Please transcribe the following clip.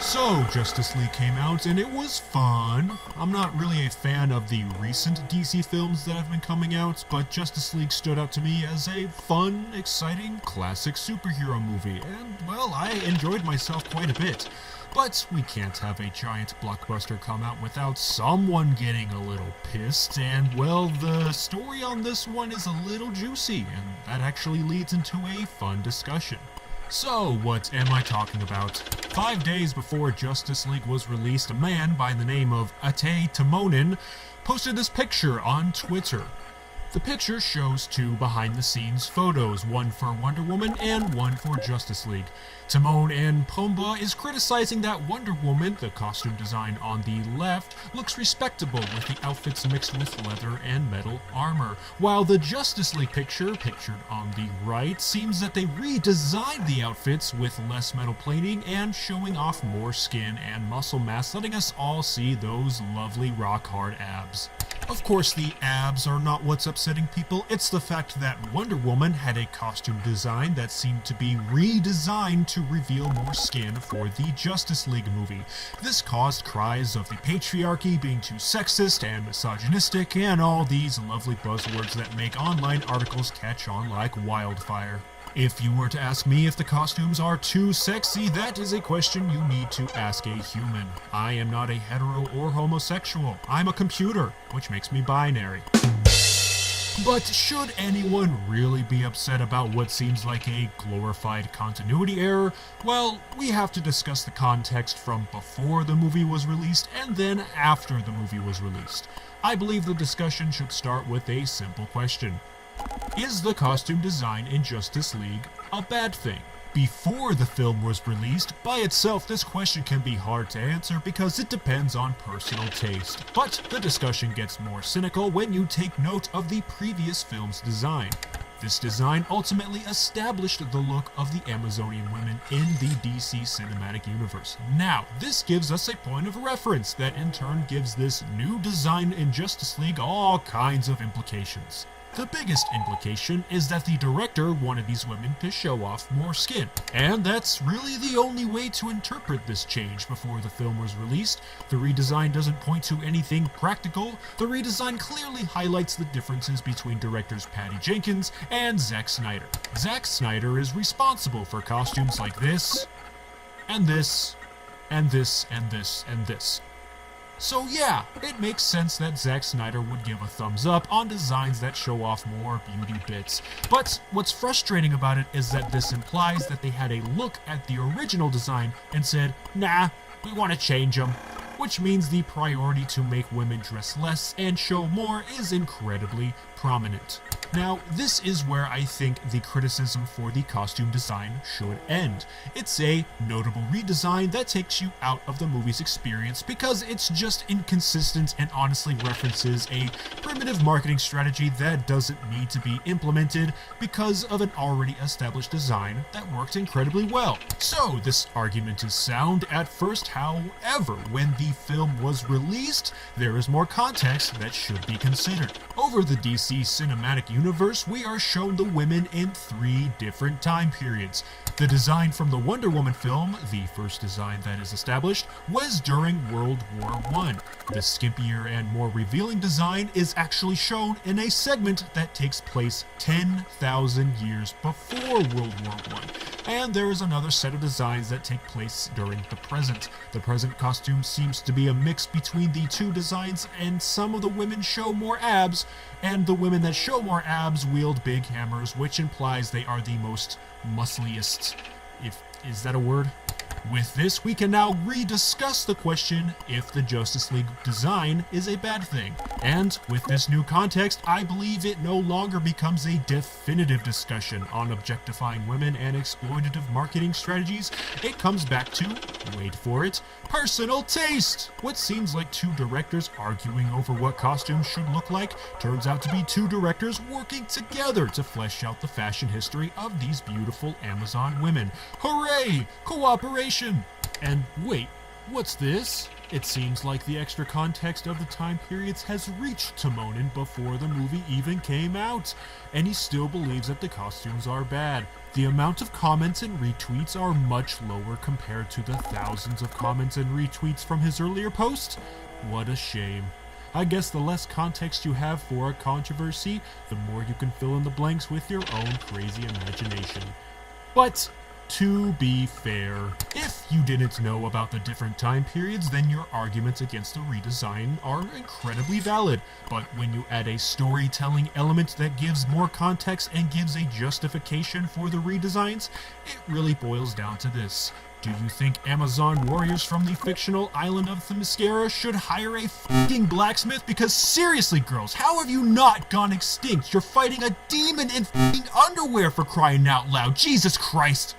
So, Justice League came out and it was fun. I'm not really a fan of the recent DC films that have been coming out, but Justice League stood out to me as a fun, exciting, classic superhero movie, and, well, I enjoyed myself quite a bit. But we can't have a giant blockbuster come out without someone getting a little pissed, and, well, the story on this one is a little juicy, and that actually leads into a fun discussion. So, what am I talking about? 5 days before Justice League was released, a man by the name of Ate Timonen posted this picture on Twitter. The picture shows two behind-the-scenes photos, one for Wonder Woman and one for Justice League. Timon and Pumbaa is criticizing that Wonder Woman, the costume design on the left, looks respectable with the outfits mixed with leather and metal armor, while the Justice League picture, pictured on the right, seems that they redesigned the outfits with less metal plating and showing off more skin and muscle mass, letting us all see those lovely rock-hard abs. Of course, the abs are not what's upsetting people, it's the fact that Wonder Woman had a costume design that seemed to be redesigned to reveal more skin for the Justice League movie. This caused cries of the patriarchy being too sexist and misogynistic, and all these lovely buzzwords that make online articles catch on like wildfire. If you were to ask me if the costumes are too sexy, that is a question you need to ask a human. I am not a hetero or homosexual. I'm a computer, which makes me binary. But should anyone really be upset about what seems like a glorified continuity error? Well, we have to discuss the context from before the movie was released and then after the movie was released. I believe the discussion should start with a simple question. Is the costume design in Justice League a bad thing? Before the film was released, by itself this question can be hard to answer because it depends on personal taste. But the discussion gets more cynical when you take note of the previous film's design. This design ultimately established the look of the Amazonian women in the DC Cinematic Universe. Now, this gives us a point of reference that in turn gives this new design in Justice League all kinds of implications. The biggest implication is that the director wanted these women to show off more skin, and that's really the only way to interpret this change before the film was released. The redesign doesn't point to anything practical. The redesign clearly highlights the differences between directors Patty Jenkins and Zack Snyder. Zack Snyder is responsible for costumes like this, and this, and this, and this, and this. So yeah, it makes sense that Zack Snyder would give a thumbs up on designs that show off more beauty bits. But what's frustrating about it is that this implies that they had a look at the original design and said, nah, we want to change them. Which means the priority to make women dress less and show more is incredibly prominent. Now, this is where I think the criticism for the costume design should end. It's a notable redesign that takes you out of the movie's experience because it's just inconsistent and honestly references a primitive marketing strategy that doesn't need to be implemented because of an already established design that worked incredibly well. So, this argument is sound at first, however, when the film was released, there is more context that should be considered. Over the DC Cinematic Universe, we are shown the women in 3 different time periods. The design from the Wonder Woman film, the first design that is established, was during World War I. The skimpier and more revealing design is actually shown in a segment that takes place 10,000 years before World War I. And there is another set of designs that take place during the present. The present costume seems to be a mix between the two designs, and some of the women show more abs, and the women that show more abs wield big hammers, which implies they are the most muscliest. Is that a word? With this, we can now rediscuss the question if the Justice League design is a bad thing. And with this new context, I believe it no longer becomes a definitive discussion on objectifying women and exploitative marketing strategies. It comes back to, wait for it, personal taste! What seems like two directors arguing over what costumes should look like turns out to be two directors working together to flesh out the fashion history of these beautiful Amazon women. Hooray! Cooperation! And wait, what's this? It seems like the extra context of the time periods has reached Timonin before the movie even came out, and he still believes that the costumes are bad. The amount of comments and retweets are much lower compared to the thousands of comments and retweets from his earlier posts. What a shame. I guess the less context you have for a controversy, the more you can fill in the blanks with your own crazy imagination. But to be fair, if you didn't know about the different time periods, then your arguments against the redesign are incredibly valid. But when you add a storytelling element that gives more context and gives a justification for the redesigns, it really boils down to this. Do you think Amazon warriors from the fictional island of Themyscira should hire a f***ing blacksmith? Because seriously, girls, how have you not gone extinct? You're fighting a demon in f***ing underwear, for crying out loud. Jesus Christ!